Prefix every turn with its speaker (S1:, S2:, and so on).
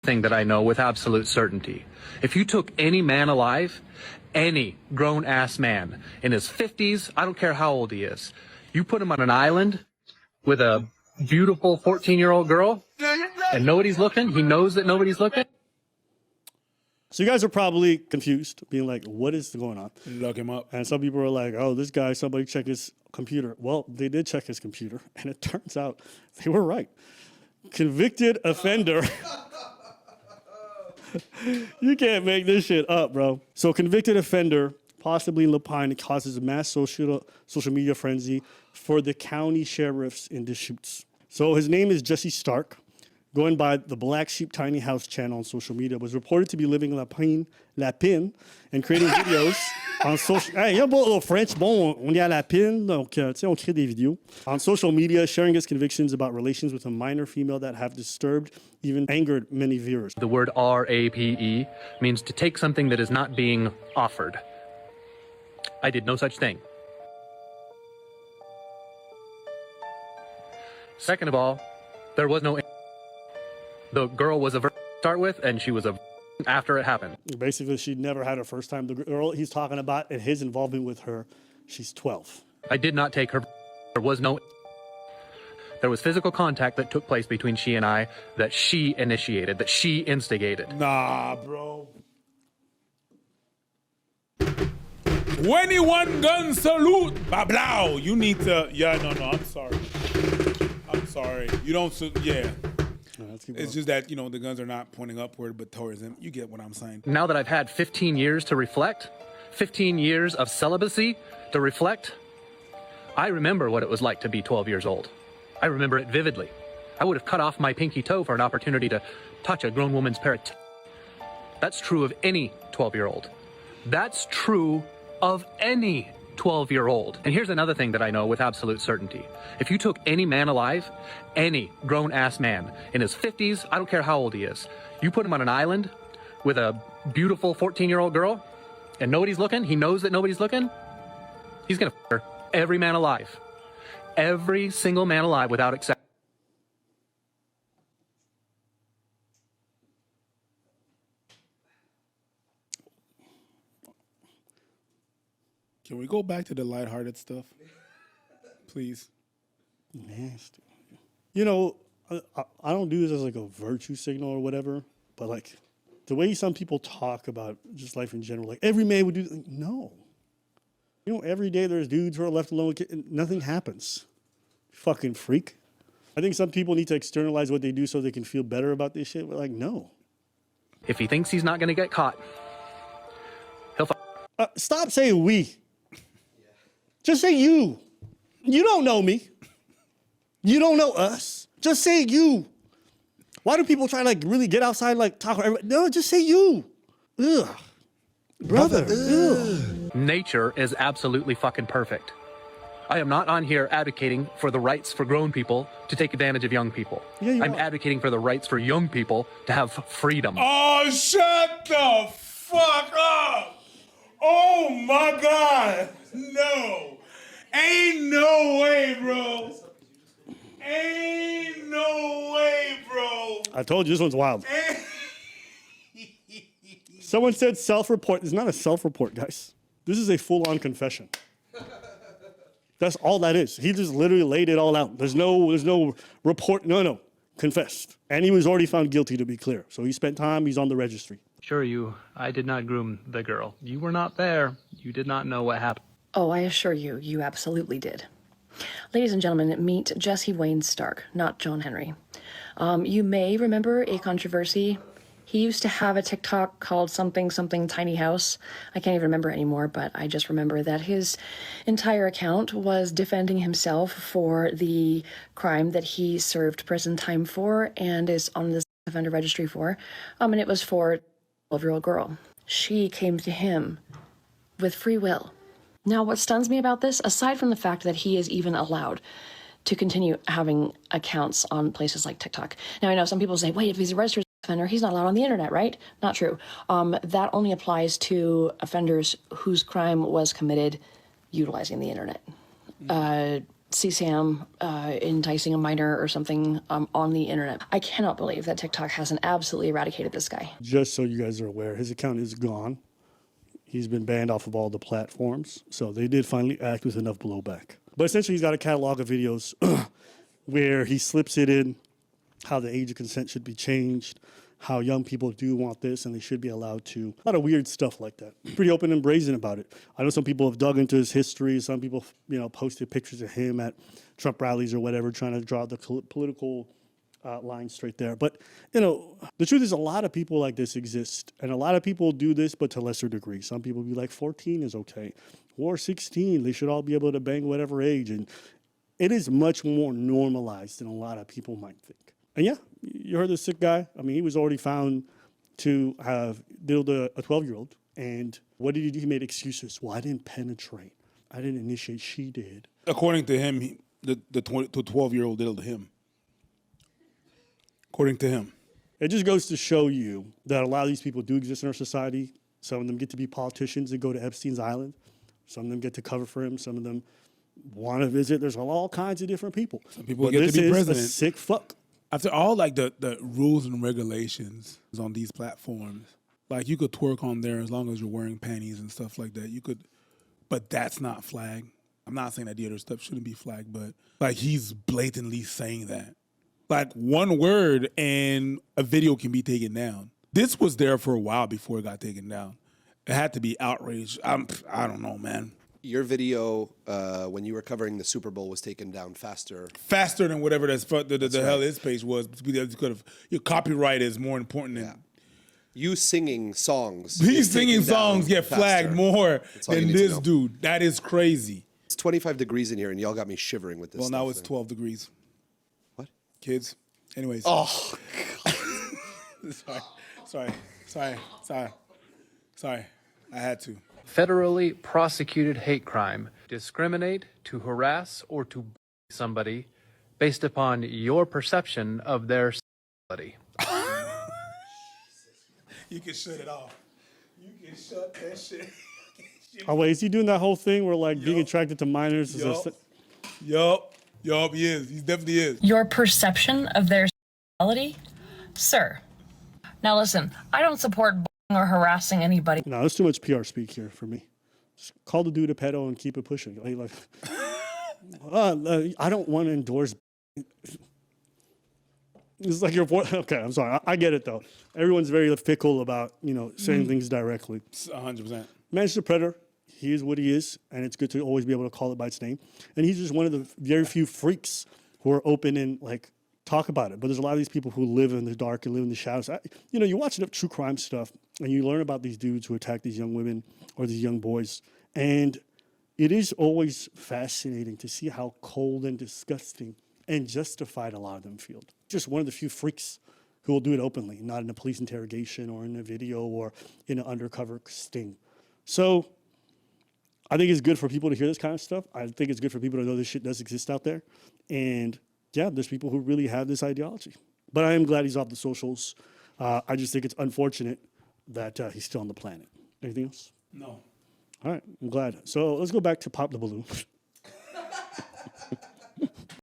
S1: thing that I know with absolute certainty. If you took any man alive, any grown-ass man in his 50s, I don't care how old he is, you put him on an island with a beautiful 14-year-old girl and nobody's looking, he knows that nobody's looking.
S2: So you guys are probably confused, being like, what is going on?
S3: Look him up.
S2: And some people are like, oh, this guy, somebody check his computer. Well, they did check his computer, and it turns out they were right. Convicted offender. You can't make this shit up, bro. So convicted offender, possibly in La Pine, causes a mass social media frenzy for the county sheriffs in Deschutes. So his name is Jesse Stark, going by the Black Sheep Tiny House channel on social media, was reported to be living in La Pine, and creating videos on social... Hey, y'a pas au French, bon, on est à La Pine, donc, tu sais, on crée des vidéos. On social media, sharing his convictions about relations with a minor female that have disturbed, even angered many viewers.
S1: The word R-A-P-E means to take something that is not being offered. I did no such thing. Second of all, there was no... The girl was a virgin to start with, and she was a virgin after it happened.
S2: Basically, she never had her first time. The girl he's talking about and his involvement with her, she's 12.
S1: I did not take her. There was no... There was physical contact that took place between she and I that she initiated, that she instigated.
S3: Nah, bro. 21 gun salute. Bablow. You need to... Yeah, no, I'm sorry. I'm sorry. You don't... Yeah. It's just that, you know, the guns are not pointing upward, but towards him. You get what I'm saying.
S1: Now that I've had 15 years to reflect, 15 years of celibacy to reflect, I remember what it was like to be 12 years old. I remember it vividly. I would have cut off my pinky toe for an opportunity to touch a grown woman's pair of tits. That's true of any 12-year-old. That's true of any 12-year-old. And here's another thing that I know with absolute certainty. If you took any man alive, any grown-ass man in his 50s, I don't care how old he is, you put him on an island with a beautiful 14-year-old girl and nobody's looking, he knows that nobody's looking, he's gonna f her. Every man alive. Every single man alive without exception.
S3: Can we go back to the lighthearted stuff? Please.
S2: Nasty. You know, I don't do this as like a virtue signal or whatever, but like the way some people talk about just life in general, like every man would do, like, no. You know, every day there's dudes who are left alone and nothing happens. Fucking freak. I think some people need to externalize what they do so they can feel better about this shit, but like, no.
S1: If he thinks he's not gonna get caught, he'll
S2: stop saying we. Just say you. You don't know me. You don't know us. Just say you. Why do people try to like really get outside, like talk? No, just say you. Ugh. Brother. Ugh.
S1: Nature is absolutely fucking perfect. I am not on here advocating for the rights for grown people to take advantage of young people.
S2: Yeah,
S1: I'm advocating for the rights for young people to have freedom.
S3: Oh, shut the fuck up. Oh my God. No. Ain't no way, bro. Ain't no way, bro.
S2: I told you this one's wild. Someone said self-report. It's not a self-report, guys. This is a full-on confession. That's all that is. He just literally laid it all out. There's no report. No. Confessed. And he was already found guilty, to be clear. So he spent time. He's on the registry.
S1: Assure you, I did not groom the girl. You were not there. You did not know what happened.
S4: Oh, I assure you, you absolutely did. Ladies and gentlemen, meet Jesse Wayne Stark, not John Henry. You may remember a controversy. He used to have a TikTok called something tiny house. I can't even remember anymore, but I just remember that his entire account was defending himself for the crime that he served prison time for and is on the offender registry for. And it was for a 12-year-old girl. She came to him with free will. Now, what stuns me about this, aside from the fact that he is even allowed to continue having accounts on places like TikTok. Now, I know some people say, wait, if he's a registered offender, he's not allowed on the internet, right? Not true. That only applies to offenders whose crime was committed utilizing the internet. CSAM, enticing a minor or something on the internet. I cannot believe that TikTok hasn't absolutely eradicated this guy.
S2: Just so you guys are aware, his account is gone. He's been banned off of all the platforms. So they did finally act with enough blowback. But essentially, he's got a catalog of videos where he slips it in how the age of consent should be changed, how young people do want this and they should be allowed to. A lot of weird stuff like that. Pretty open and brazen about it. I know some people have dug into his history. Some people, posted pictures of him at Trump rallies or whatever, trying to draw the political line straight there. But, the truth is a lot of people like this exist. And a lot of people do this, but to lesser degree. Some people be like 14 is okay. Or 16, they should all be able to bang whatever age. And it is much more normalized than a lot of people might think. And yeah, you heard this sick guy. I mean, he was already found to have diddled a 12-year-old. And what did he do? He made excuses. Well, I didn't penetrate. I didn't initiate. She did.
S3: According to him, the 12-year-old diddled him. According to him.
S2: It just goes to show you that a lot of these people do exist in our society. Some of them get to be politicians and go to Epstein's island. Some of them get to cover for him. Some of them want to visit. There's all kinds of different people.
S3: Some people
S2: but
S3: get
S2: this
S3: to be
S2: is
S3: president.
S2: A sick fuck.
S3: After all, like the rules and regulations on these platforms, like you could twerk on there as long as you're wearing panties and stuff like that. You could, but that's not flagged. I'm not saying that the other stuff shouldn't be flagged, but like he's blatantly saying that. Like one word and a video can be taken down. This was there for a while before it got taken down. It had to be outraged. I don't know, man.
S5: Your video when you were covering the Super Bowl was taken down faster.
S3: Faster than whatever the hell his page was. Your copyright is more important than
S5: you singing songs.
S3: These singing songs get flagged more than this dude. That is crazy.
S5: It's 25 degrees in here, and y'all got me shivering with this.
S3: Well, now it's 12 degrees.
S5: What?
S3: Kids. Anyways.
S5: Oh,
S3: Sorry. I had to.
S1: Federally prosecuted hate crime. Discriminate, to harass, or to somebody based upon your perception of their sexuality.
S3: You can shut it off. You can shut that shit.
S2: Oh, wait, is he doing that whole thing where, like, being attracted to minors is
S3: Yup, he is. He definitely is.
S4: Your perception of their sexuality? Sir. Now listen, I don't support or harassing anybody.
S2: No, there's too much PR speak here for me. Just call the dude a pedo and keep it pushing. Like, I don't want to endorse. It's like your voice. Okay, I'm sorry. I get it though. Everyone's very fickle about saying things directly.
S3: 100%.
S2: Man's a predator. He is what he is, and it's good to always be able to call it by its name. And he's just one of the very few freaks who are open and like talk about it. But there's a lot of these people who live in the dark and live in the shadows. You watch enough true crime stuff, and you learn about these dudes who attack these young women or these young boys. And it is always fascinating to see how cold and disgusting and justified a lot of them feel. Just one of the few freaks who will do it openly, not in a police interrogation or in a video or in an undercover sting. So I think it's good for people to hear this kind of stuff. I think it's good for people to know this shit does exist out there. And yeah, there's people who really have this ideology. But I am glad he's off the socials. I just think it's unfortunate that he's still on the planet. Anything else?
S3: No.
S2: All right, I'm glad. So let's go back to Pop the Balloon.